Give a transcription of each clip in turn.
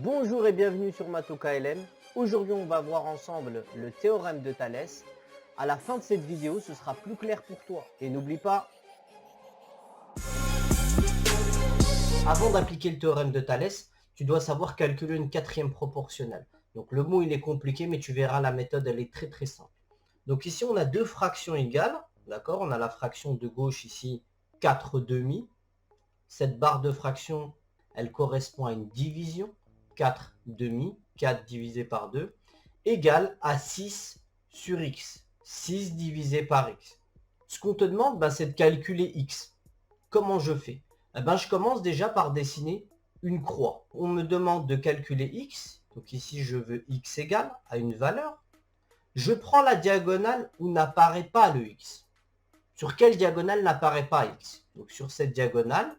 Bonjour et bienvenue sur MathoKLM. Aujourd'hui, on va voir ensemble le théorème de Thalès. À la fin de cette vidéo, ce sera plus clair pour toi. Et n'oublie pas, avant d'appliquer le théorème de Thalès, tu dois savoir calculer une quatrième proportionnelle. Donc le mot, il est compliqué, mais tu verras, la méthode, elle est très simple. Donc ici, on a deux fractions égales. D'accord? On a la fraction de gauche ici, 4 demi. Cette barre de fraction, elle correspond à une division. 4 demi, 4 divisé par 2, égale à 6 sur x. 6 divisé par x. Ce qu'on te demande, c'est de calculer x. Comment je fais? Je commence déjà par dessiner une croix. On me demande de calculer x. Donc ici, je veux x égale à une valeur. Je prends la diagonale où n'apparaît pas le x. Sur quelle diagonale n'apparaît pas x? Donc sur cette diagonale,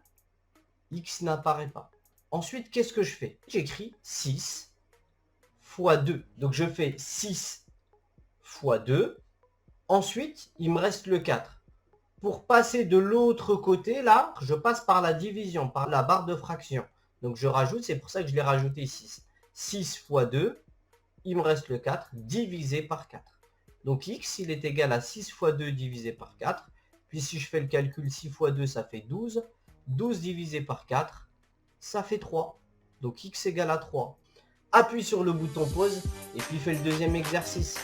x n'apparaît pas. Ensuite, qu'est-ce que je fais? J'écris 6 fois 2. Donc je fais 6 fois 2. Ensuite, il me reste le 4. Pour passer de l'autre côté, là, je passe par la division, par la barre de fraction. Donc je rajoute, c'est pour ça que je l'ai rajouté 6. 6 fois 2, il me reste le 4, divisé par 4. Donc x, il est égal à 6 fois 2 divisé par 4. Puis si je fais le calcul, 6 fois 2, ça fait 12. 12 divisé par 4, ça fait 3. Donc x égale à 3. Appuie sur le bouton pause et puis fais le deuxième exercice.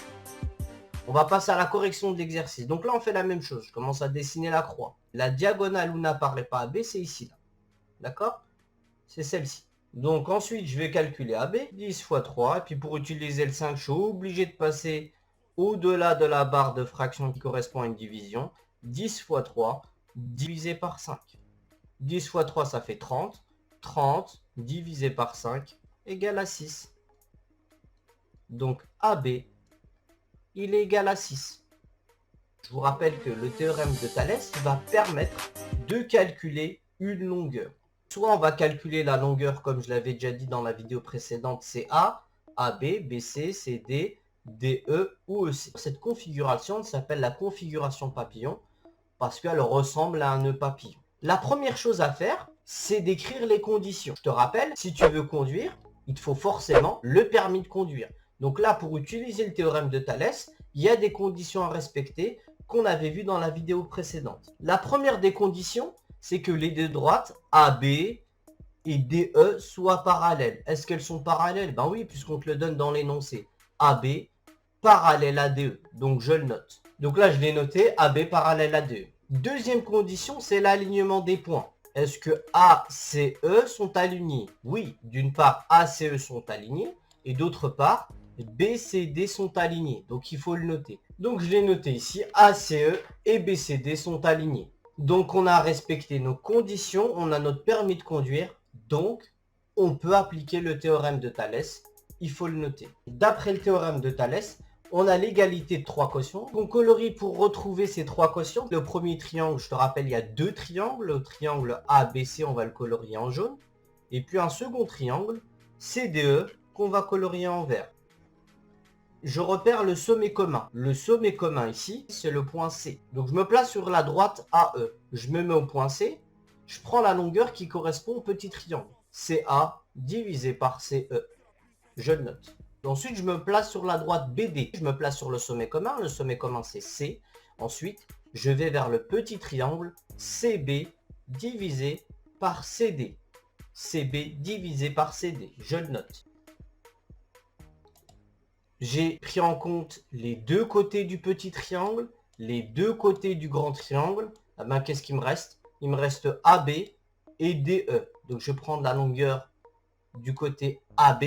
On va passer à la correction de l'exercice. Donc là, on fait la même chose. Je commence à dessiner la croix. La diagonale où n'apparaît pas AB, c'est ici. D'accord? C'est celle-ci. Donc ensuite, je vais calculer AB. 10 fois 3. Et puis pour utiliser le 5, je suis obligé de passer au-delà de la barre de fraction qui correspond à une division. 10 fois 3 divisé par 5. 10 fois 3, ça fait 30. 30 divisé par 5 égale à 6. Donc AB, il est égal à 6. Je vous rappelle que le théorème de Thalès va permettre de calculer une longueur. Soit on va calculer la longueur, comme je l'avais déjà dit dans la vidéo précédente, CA, AB, BC, CD, DE ou EC. Cette configuration s'appelle la configuration papillon parce qu'elle ressemble à un nœud papillon. La première chose à faire, c'est d'écrire les conditions. Je te rappelle, si tu veux conduire, il te faut forcément le permis de conduire. Donc là, pour utiliser le théorème de Thalès, il y a des conditions à respecter qu'on avait vues dans la vidéo précédente. La première des conditions, c'est que les deux droites, AB et DE, soient parallèles. Est-ce qu'elles sont parallèles? Ben oui, puisqu'on te le donne dans l'énoncé. AB parallèle à DE. Donc je le note. Donc là, je l'ai noté, AB parallèle à DE. Deuxième condition, c'est l'alignement des points. Est-ce que A, C, E sont alignés? Oui, d'une part, A, C, E sont alignés, et d'autre part, B, C, D sont alignés. Donc il faut le noter. Donc je l'ai noté ici, A, C, E et B, C, D sont alignés. Donc on a respecté nos conditions, on a notre permis de conduire, donc on peut appliquer le théorème de Thalès. Il faut le noter. D'après le théorème de Thalès, on a l'égalité de trois quotients. On colorie pour retrouver ces trois quotients. Le premier triangle, je te rappelle, il y a deux triangles. Le triangle ABC, on va le colorier en jaune. Et puis un second triangle, CDE, qu'on va colorier en vert. Je repère le sommet commun. Le sommet commun ici, c'est le point C. Donc je me place sur la droite AE. Je me mets au point C. Je prends la longueur qui correspond au petit triangle. CA divisé par CE. Je le note. Ensuite, je me place sur la droite BD. Je me place sur le sommet commun. Le sommet commun, c'est C. Ensuite, je vais vers le petit triangle CB divisé par CD. CB divisé par CD. Je le note. J'ai pris en compte les deux côtés du petit triangle, les deux côtés du grand triangle. Qu'est-ce qu'il me reste? Il me reste AB et DE. Donc, je prends la longueur du côté AB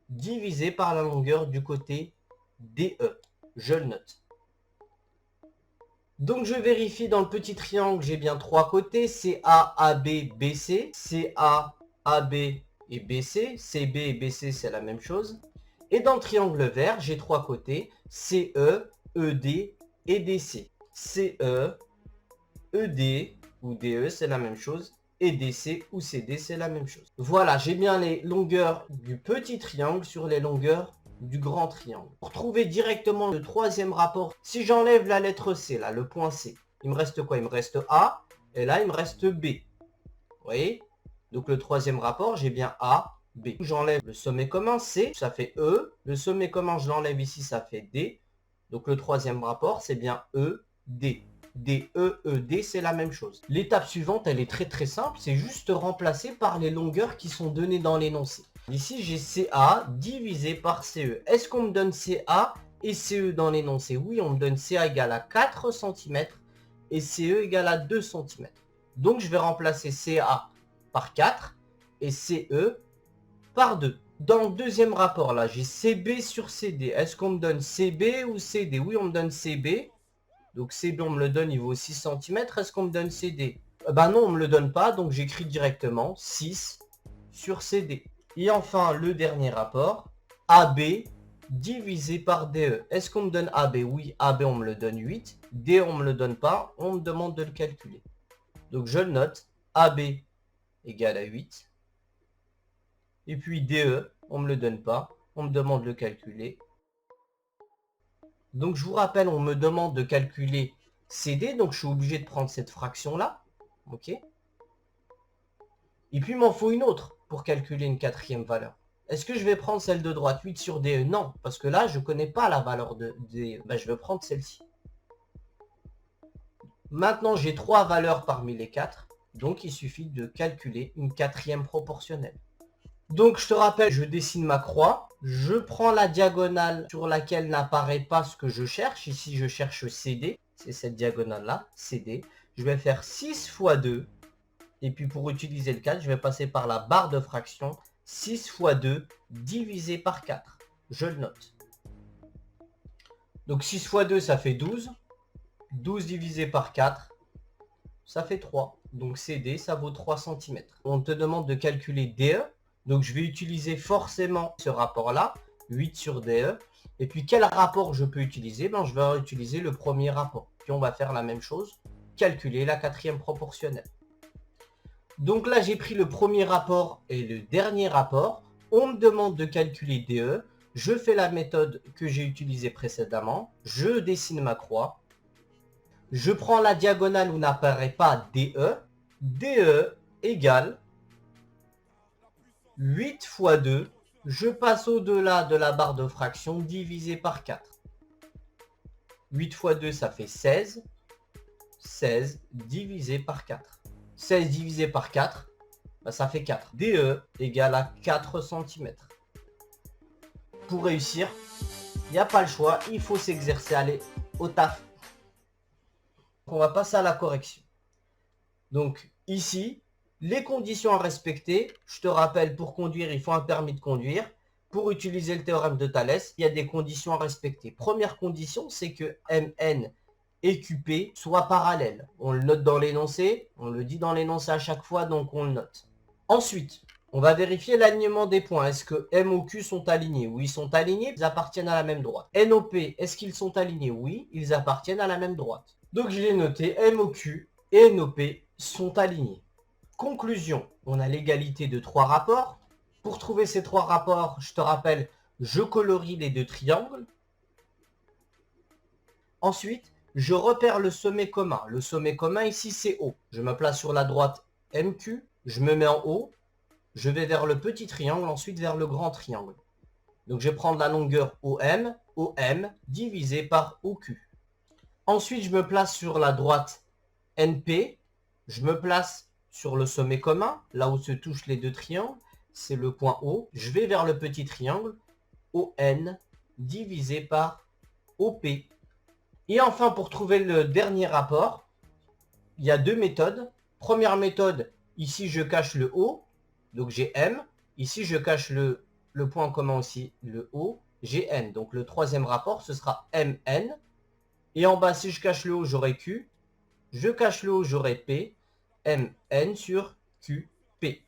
divisé par la longueur du côté DE. Je le note. Donc je vérifie dans le petit triangle, j'ai bien trois côtés, CA, AB, BC, CA, AB et BC, CB et BC c'est la même chose. Et dans le triangle vert, j'ai trois côtés, CE, ED et DC. CE, ED ou DE c'est la même chose. Et DC ou CD, c'est la même chose. Voilà, j'ai bien les longueurs du petit triangle sur les longueurs du grand triangle. Pour trouver directement le troisième rapport, si j'enlève la lettre C, là, le point C, il me reste quoi? Il me reste A, et là, il me reste B. Vous voyez? Donc le troisième rapport, j'ai bien A B. J'enlève le sommet commun, C, ça fait E. Le sommet commun, je l'enlève ici, ça fait D. Donc le troisième rapport, c'est bien E, D. D, E, E, D, c'est la même chose. L'étape suivante, elle est très simple, c'est juste remplacer par les longueurs qui sont données dans l'énoncé. Ici, j'ai CA divisé par CE. Est-ce qu'on me donne CA et CE dans l'énoncé? Oui, on me donne CA égale à 4 cm et CE égale à 2 cm. Donc, je vais remplacer CA par 4 et CE par 2. Dans le deuxième rapport, là, j'ai CB sur CD. Est-ce qu'on me donne CB ou CD? Oui, on me donne CB. Donc CB, on me le donne, il vaut 6 cm. Est-ce qu'on me donne CD? Ben non, on me le donne pas, donc j'écris directement 6 sur CD. Et enfin, le dernier rapport, AB divisé par DE. Est-ce qu'on me donne AB? Oui, AB, on me le donne 8. DE, on me le donne pas, on me demande de le calculer. Donc je le note, AB égale à 8. Et puis DE, on me le donne pas, on me demande de le calculer. Donc je vous rappelle, on me demande de calculer CD, donc je suis obligé de prendre cette fraction-là. Ok. Et puis il m'en faut une autre pour calculer une quatrième valeur. Est-ce que je vais prendre celle de droite, 8 sur DE? Non, parce que là, je ne connais pas la valeur de DE. Ben, je vais prendre celle-ci. Maintenant, j'ai 3 valeurs parmi les 4. Donc il suffit de calculer une quatrième proportionnelle. Donc je te rappelle, je dessine ma croix, je prends la diagonale sur laquelle n'apparaît pas ce que je cherche. Ici je cherche CD, c'est cette diagonale là, CD. Je vais faire 6 fois 2, et puis pour utiliser le 4, je vais passer par la barre de fraction. 6 fois 2 divisé par 4, je le note. Donc 6 fois 2 ça fait 12, 12 divisé par 4, ça fait 3. Donc CD ça vaut 3 cm. On te demande de calculer DE. Donc je vais utiliser forcément ce rapport-là, 8 sur DE. Et puis quel rapport je peux utiliser? Ben, je vais utiliser le premier rapport. Puis on va faire la même chose, calculer la quatrième proportionnelle. Donc là j'ai pris le premier rapport et le dernier rapport. On me demande de calculer DE. Je fais la méthode que j'ai utilisée précédemment. Je dessine ma croix. Je prends la diagonale où n'apparaît pas DE. DE égale 8 fois 2, je passe au-delà de la barre de fraction divisé par 4. 8 fois 2, ça fait 16. 16 divisé par 4. 16 divisé par 4, bah ça fait 4. DE égale à 4 cm. Pour réussir, il n'y a pas le choix, il faut s'exercer, aller au taf. On va passer à la correction. Donc ici, les conditions à respecter, je te rappelle, pour conduire, il faut un permis de conduire. Pour utiliser le théorème de Thalès, il y a des conditions à respecter. Première condition, c'est que MN et QP soient parallèles. On le note dans l'énoncé, on le dit dans l'énoncé à chaque fois, donc on le note. Ensuite, on va vérifier l'alignement des points. Est-ce que M ou Q sont alignés? Oui, ils sont alignés, ils appartiennent à la même droite. N, O, P, est-ce qu'ils sont alignés? Oui, ils appartiennent à la même droite. Donc je l'ai noté, M, O, Q et N, O, P sont alignés. Conclusion, on a l'égalité de 3 rapports. Pour trouver ces 3 rapports, je te rappelle, je colorie les 2 triangles. Ensuite, je repère le sommet commun. Le sommet commun ici, c'est O. Je me place sur la droite MQ, je me mets en haut, je vais vers le petit triangle, ensuite vers le grand triangle. Donc je vais prendre la longueur OM, OM divisé par OQ. Ensuite, je me place sur la droite NP, je me place sur le sommet commun, là où se touchent les 2 triangles, c'est le point O. Je vais vers le petit triangle, ON divisé par OP. Et enfin, pour trouver le dernier rapport, il y a 2 méthodes. Première méthode, ici je cache le O, donc j'ai M. Ici je cache le point commun aussi, le O, j'ai N. Donc le troisième rapport, ce sera MN. Et en bas, si je cache le O, j'aurai Q. Je cache le O, j'aurai P. MN sur QP.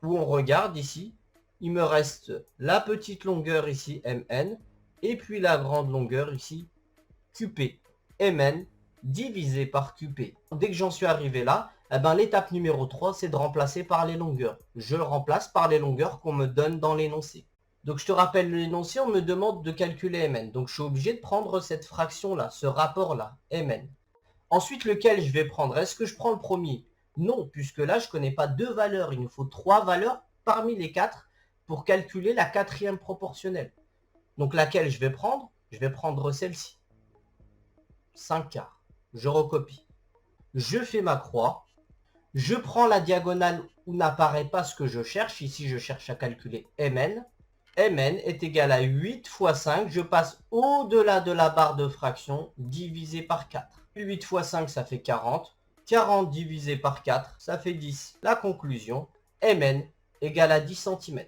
Où on regarde ici, il me reste la petite longueur ici, MN, et puis la grande longueur ici, QP. MN divisé par QP. Dès que j'en suis arrivé là, eh ben, l'étape numéro 3, c'est de remplacer par les longueurs. Je le remplace par les longueurs qu'on me donne dans l'énoncé. Donc je te rappelle l'énoncé, on me demande de calculer MN. Donc je suis obligé de prendre cette fraction-là, ce rapport-là, MN. Ensuite, lequel je vais prendre? Est-ce que je prends le premier? Non, puisque là, je ne connais pas 2 valeurs. Il nous faut 3 valeurs parmi les 4 pour calculer la quatrième proportionnelle. Donc laquelle je vais prendre? Je vais prendre celle-ci. 5/4. Je recopie. Je fais ma croix. Je prends la diagonale où n'apparaît pas ce que je cherche. Ici, je cherche à calculer Mn. Mn est égal à 8 fois 5. Je passe au-delà de la barre de fraction divisé par 4. 8 fois 5, ça fait 40. 40 divisé par 4, ça fait 10. La conclusion, Mn égale à 10 cm.